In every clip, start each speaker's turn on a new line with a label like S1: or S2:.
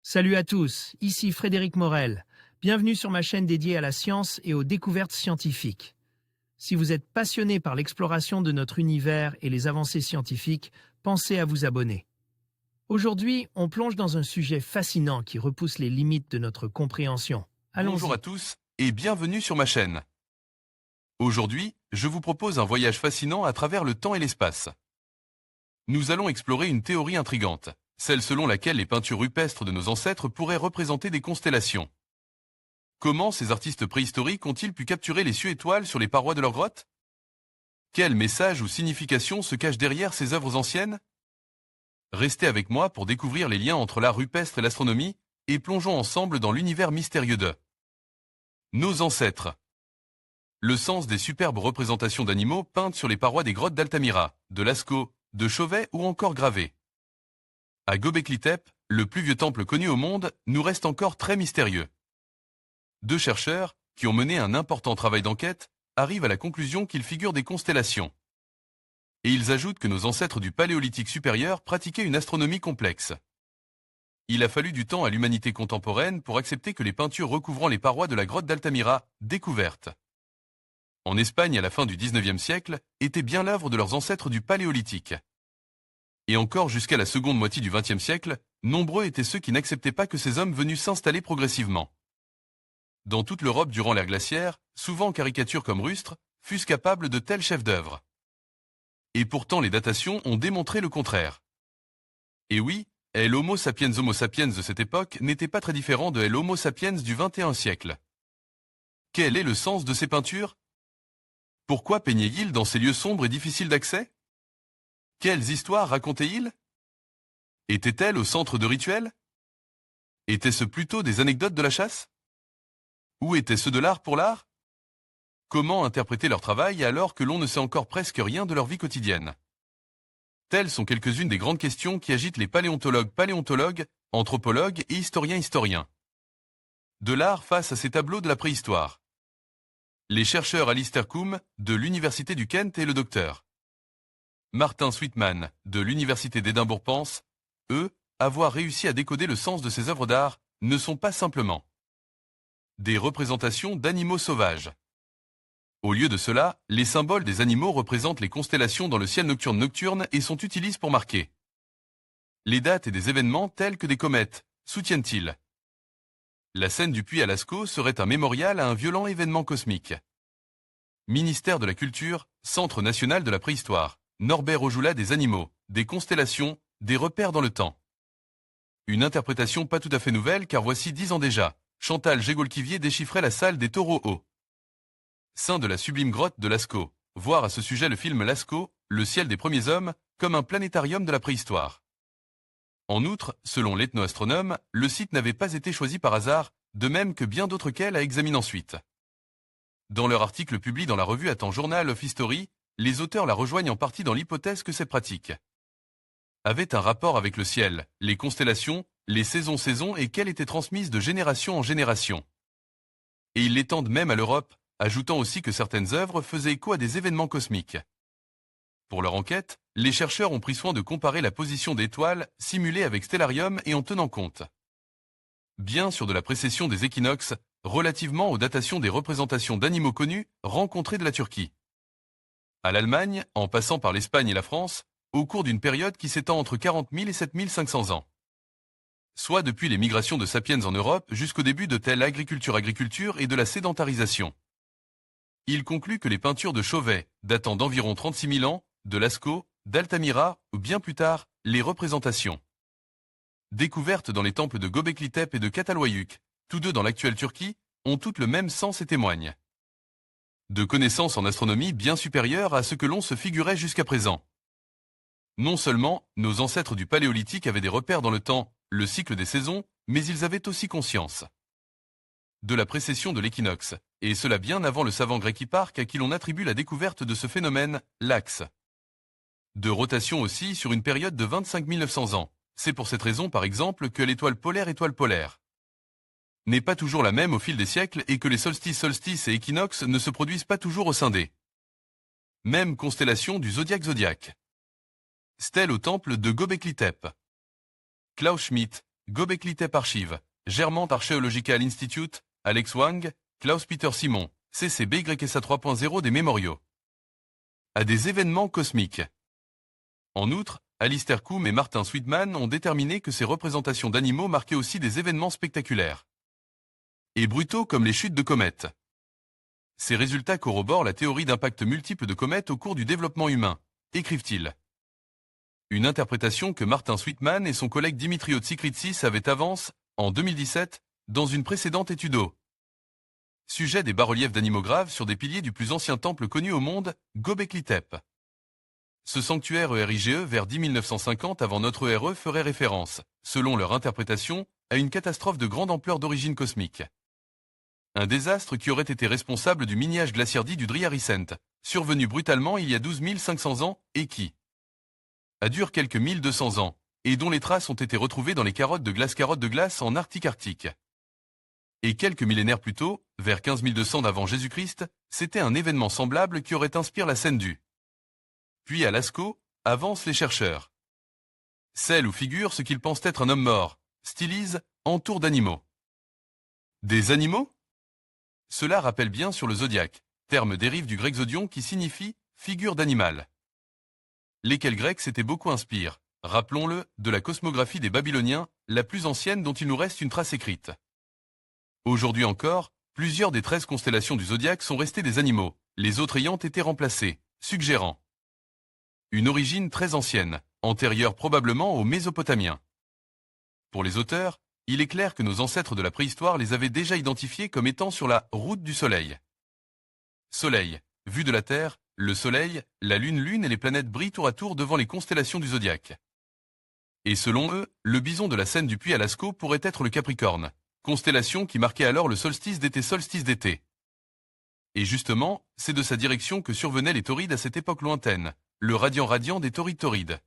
S1: Salut à tous, ici Frédéric Morel. Bienvenue sur ma chaîne dédiée à la science et aux découvertes scientifiques. Si vous êtes passionné par l'exploration de notre univers et les avancées scientifiques, pensez à vous abonner. Aujourd'hui, on plonge dans un sujet fascinant qui repousse les limites de notre compréhension.
S2: Bonjour
S1: Allons-y.
S2: à tous et bienvenue sur ma chaîne. Aujourd'hui, je vous propose un voyage fascinant à travers le temps et l'espace. Nous allons explorer une théorie intrigante, celle selon laquelle les peintures rupestres de nos ancêtres pourraient représenter des constellations. Comment ces artistes préhistoriques ont-ils pu capturer les cieux étoiles sur les parois de leurs grottes? Quel message ou signification se cache derrière ces œuvres anciennes? Restez avec moi pour découvrir les liens entre l'art rupestre et l'astronomie, et plongeons ensemble dans l'univers mystérieux de nos ancêtres. Le sens des superbes représentations d'animaux peintes sur les parois des grottes d'Altamira, de Lascaux, de Chauvet ou encore gravées. À Göbekli Tepe, le plus vieux temple connu au monde, nous reste encore très mystérieux. Deux chercheurs, qui ont mené un important travail d'enquête, arrivent à la conclusion qu'il figure des constellations. Et ils ajoutent que nos ancêtres du Paléolithique supérieur pratiquaient une astronomie complexe. Il a fallu du temps à l'humanité contemporaine pour accepter que les peintures recouvrant les parois de la grotte d'Altamira, découvertes en Espagne à la fin du XIXe siècle, étaient bien l'œuvre de leurs ancêtres du Paléolithique. Et encore jusqu'à la seconde moitié du XXe siècle, nombreux étaient ceux qui n'acceptaient pas que ces hommes venus s'installer progressivement. Dans toute l'Europe durant l'ère glaciaire, souvent en caricature comme rustres, fussent capables de tels chefs-d'œuvre. Et pourtant les datations ont démontré le contraire. Et oui, l'Homo sapiens Homo sapiens de cette époque n'était pas très différent de l'Homo sapiens du XXIe siècle. Quel est le sens de ces peintures? Pourquoi peignaient-ils dans ces lieux sombres et difficiles d'accès? Quelles histoires racontaient-ils? Étaient-elles au centre de rituels? Étaient-ce plutôt des anecdotes de la chasse? Ou étaient-ce de l'art pour l'art? Comment interpréter leur travail alors que l'on ne sait encore presque rien de leur vie quotidienne? Telles sont quelques-unes des grandes questions qui agitent les paléontologues, anthropologues et historiens. De l'art face à ces tableaux de la préhistoire. Les chercheurs Alistair Coombe, de l'Université du Kent et le Dr. Martin Sweetman, de l'Université d'Édimbourg pensent, eux, avoir réussi à décoder le sens de ces œuvres d'art, ne sont pas simplement des représentations d'animaux sauvages. Au lieu de cela, les symboles des animaux représentent les constellations dans le ciel nocturne et sont utilisés pour marquer les dates et des événements tels que des comètes, soutiennent-ils. La scène du puits à Lascaux serait un mémorial à un violent événement cosmique. Ministère de la Culture, Centre national de la préhistoire, Norbert Ojoula des animaux, des constellations, des repères dans le temps. Une interprétation pas tout à fait nouvelle car voici 10 ans déjà, Chantal Gégolquivier déchiffrait la salle des taureaux hauts. Sein de la sublime grotte de Lascaux, voir à ce sujet le film Lascaux, le ciel des premiers hommes, comme un planétarium de la préhistoire. En outre, selon l'ethnoastronome, le site n'avait pas été choisi par hasard, de même que bien d'autres qu'elle à examiner ensuite. Dans leur article publié dans la revue à temps Journal of History, les auteurs la rejoignent en partie dans l'hypothèse que ces pratiques avaient un rapport avec le ciel, les constellations, les saisons et qu'elles étaient transmises de génération en génération. Et ils l'étendent même à l'Europe, ajoutant aussi que certaines œuvres faisaient écho à des événements cosmiques. Pour leur enquête, les chercheurs ont pris soin de comparer la position d'étoiles simulées avec Stellarium et en tenant compte bien sûr de la précession des équinoxes, relativement aux datations des représentations d'animaux connus rencontrés de la Turquie à l'Allemagne, en passant par l'Espagne et la France, au cours d'une période qui s'étend entre 40 000 et 7 500 ans. Soit depuis les migrations de sapiens en Europe jusqu'au début de telle agriculture et de la sédentarisation. Il conclut que les peintures de Chauvet, datant d'environ 36 000 ans, de Lascaux, d'Altamira, ou bien plus tard, les représentations découvertes dans les temples de Göbekli Tepe et de Çatalhöyük, tous deux dans l'actuelle Turquie, ont toutes le même sens et témoignent de connaissances en astronomie bien supérieures à ce que l'on se figurait jusqu'à présent. Non seulement, nos ancêtres du Paléolithique avaient des repères dans le temps, le cycle des saisons, mais ils avaient aussi conscience de la précession de l'équinoxe, et cela bien avant le savant grec Hipparque à qui l'on attribue la découverte de ce phénomène, l'axe de rotation aussi sur une période de 25 900 ans. C'est pour cette raison par exemple que l'étoile polaire n'est pas toujours la même au fil des siècles et que les solstices et équinoxes ne se produisent pas toujours au sein des mêmes constellations du zodiaque. Stèle au temple de Göbekli Tepe. Klaus Schmidt, Göbekli Tepe Archive, German Archaeological Institute, Alex Wang, Klaus-Peter Simon, CCBYSA 3.0 des mémoriaux. À des événements cosmiques. En outre, Alistair Coombe et Martin Sweetman ont déterminé que ces représentations d'animaux marquaient aussi des événements spectaculaires et brutaux comme les chutes de comètes. Ces résultats corroborent la théorie d'impact multiple de comètes au cours du développement humain, écrivent-ils. Une interprétation que Martin Sweetman et son collègue Dimitrios Tsikritsis avaient avancée, en 2017, dans une précédente étude au sujet des bas-reliefs d'animaux graves sur des piliers du plus ancien temple connu au monde, Göbekli Tepe. Ce sanctuaire ERIGE vers 10 950 avant notre ERE ferait référence, selon leur interprétation, à une catastrophe de grande ampleur d'origine cosmique. Un désastre qui aurait été responsable du mini-âge glaciaire dit du Driariscent, survenu brutalement il y a 12 500 ans, et qui a duré quelques 1200 ans, et dont les traces ont été retrouvées dans les carottes de glace en Arctique. Et quelques millénaires plus tôt, vers 15 200 d'avant Jésus-Christ, c'était un événement semblable qui aurait inspiré la scène du. Puis à Lascaux, avancent les chercheurs. Celle où figure ce qu'ils pensent être un homme mort, stylise, entoure d'animaux. Des animaux? Cela rappelle bien sur le zodiaque, terme dérive du grec zodion qui signifie figure d'animal. Lesquels Grecs s'étaient beaucoup inspirés, rappelons-le, de la cosmographie des Babyloniens, la plus ancienne dont il nous reste une trace écrite. Aujourd'hui encore, plusieurs des 13 constellations du zodiaque sont restées des animaux, les autres ayant été remplacées, suggérant une origine très ancienne, antérieure probablement aux Mésopotamiens. Pour les auteurs, il est clair que nos ancêtres de la préhistoire les avaient déjà identifiés comme étant sur la route du Soleil. Soleil, vu de la Terre, le Soleil, la Lune et les planètes brillent tour à tour devant les constellations du zodiaque. Et selon eux, le bison de la scène du puits à Lascaux pourrait être le Capricorne, constellation qui marquait alors le solstice d'été. Et justement, c'est de sa direction que survenaient les taurides à cette époque lointaine, le radiant des taurides.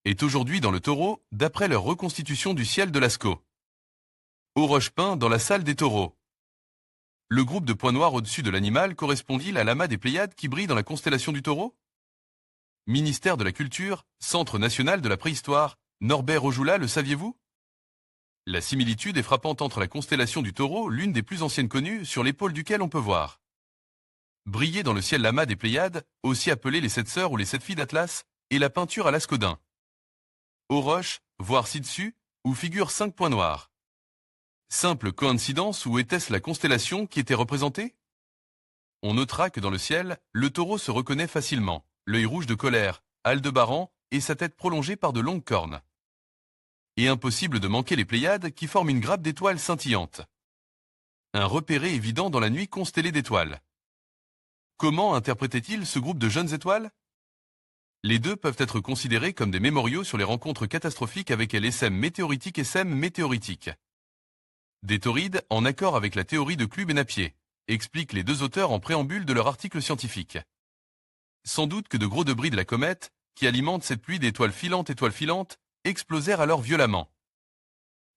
S2: Est aujourd'hui dans le Taureau, d'après leur reconstitution du ciel de Lascaux. Au roche peint dans la salle des taureaux. Le groupe de points noirs au-dessus de l'animal correspond-il à l'amas des Pléiades qui brille dans la constellation du Taureau? Ministère de la Culture, Centre national de la préhistoire, Norbert Ojoula, le saviez-vous? La similitude est frappante entre la constellation du Taureau, l'une des plus anciennes connues, sur l'épaule duquel on peut voir briller dans le ciel l'amas des Pléiades, aussi appelé les 7 sœurs ou les 7 filles d'Atlas, et la peinture à l'Ascodin. Aux roches, voire ci-dessus, où figurent 5 points noirs. Simple coïncidence ou était-ce la constellation qui était représentée? On notera que dans le ciel, le Taureau se reconnaît facilement, l'œil rouge de colère, Aldébaran, et sa tête prolongée par de longues cornes. Et impossible de manquer les Pléiades qui forment une grappe d'étoiles scintillantes. Un repéré évident dans la nuit constellée d'étoiles. Comment interprétait-il ce groupe de jeunes étoiles? Les deux peuvent être considérés comme des mémoriaux sur les rencontres catastrophiques avec LSM météoritique et SEM météoritique. Des taurides en accord avec la théorie de Clube et Napier, expliquent les deux auteurs en préambule de leur article scientifique. Sans doute que de gros débris de la comète, qui alimente cette pluie d'étoiles filantes, explosèrent alors violemment.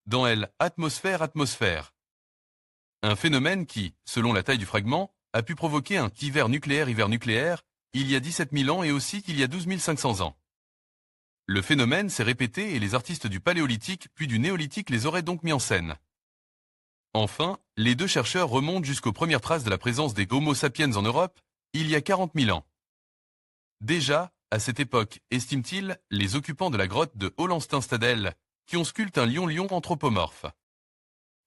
S2: Dans elle, atmosphère. Un phénomène qui, selon la taille du fragment, a pu provoquer un hiver nucléaire, il y a 17 000 ans et aussi qu'il y a 12 500 ans. Le phénomène s'est répété et les artistes du Paléolithique puis du Néolithique les auraient donc mis en scène. Enfin, les deux chercheurs remontent jusqu'aux premières traces de la présence des Homo sapiens en Europe, il y a 40 000 ans. Déjà, à cette époque, estiment-ils, les occupants de la grotte de Hollensteinstadel, qui ont sculpté un lion anthropomorphe,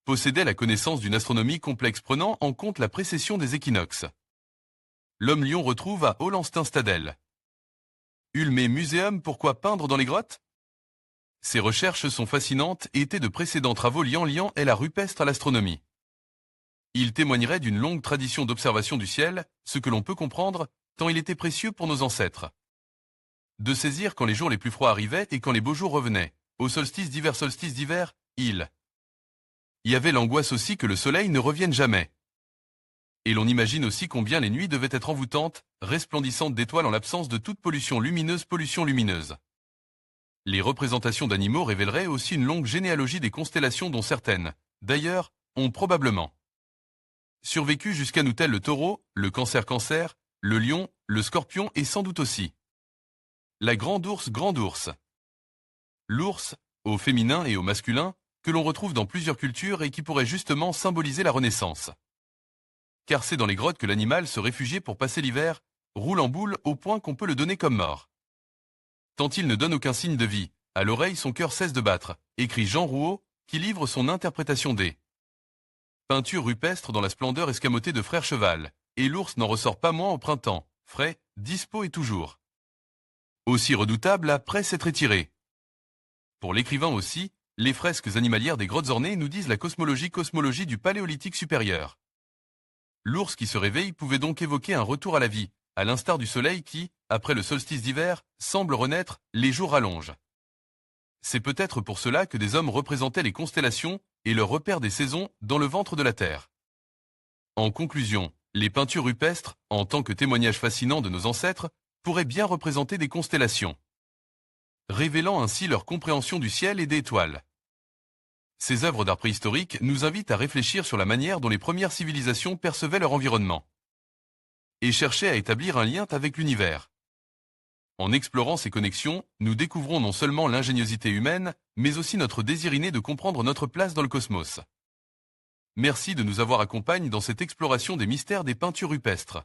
S2: possédaient la connaissance d'une astronomie complexe prenant en compte la précession des équinoxes. L'homme-lion retrouve à Hollensteinstadel. Ulme Muséum, pourquoi peindre dans les grottes? Ces recherches sont fascinantes et étaient de précédents travaux liant et la rupestre à l'astronomie. Ils témoigneraient d'une longue tradition d'observation du ciel, ce que l'on peut comprendre, tant il était précieux pour nos ancêtres. De saisir quand les jours les plus froids arrivaient et quand les beaux jours revenaient, au solstice d'hiver, il y avait l'angoisse aussi que le soleil ne revienne jamais. Et l'on imagine aussi combien les nuits devaient être envoûtantes, resplendissantes d'étoiles en l'absence de toute pollution lumineuse. Les représentations d'animaux révéleraient aussi une longue généalogie des constellations dont certaines, d'ailleurs, ont probablement survécu jusqu'à nous tels le Taureau, le Cancer, le Lion, le Scorpion et sans doute aussi la Grande Ourse. L'ours, au féminin et au masculin, que l'on retrouve dans plusieurs cultures et qui pourraient justement symboliser la Renaissance. Car c'est dans les grottes que l'animal se réfugiait pour passer l'hiver, roule en boule au point qu'on peut le donner comme mort. Tant il ne donne aucun signe de vie, à l'oreille son cœur cesse de battre, écrit Jean Rouault, qui livre son interprétation des peintures rupestres dans la splendeur escamotée de Frère Cheval, et l'ours n'en ressort pas moins au printemps, frais, dispo et toujours aussi redoutable après s'être étiré. Pour l'écrivain aussi, les fresques animalières des grottes ornées nous disent la cosmologie du Paléolithique supérieur. L'ours qui se réveille pouvait donc évoquer un retour à la vie, à l'instar du soleil qui, après le solstice d'hiver, semble renaître, les jours rallongent. C'est peut-être pour cela que des hommes représentaient les constellations et leur repère des saisons dans le ventre de la Terre. En conclusion, les peintures rupestres, en tant que témoignage fascinant de nos ancêtres, pourraient bien représenter des constellations, révélant ainsi leur compréhension du ciel et des étoiles. Ces œuvres d'art préhistorique nous invitent à réfléchir sur la manière dont les premières civilisations percevaient leur environnement et cherchaient à établir un lien avec l'univers. En explorant ces connexions, nous découvrons non seulement l'ingéniosité humaine, mais aussi notre désir inné de comprendre notre place dans le cosmos. Merci de nous avoir accompagnés dans cette exploration des mystères des peintures rupestres.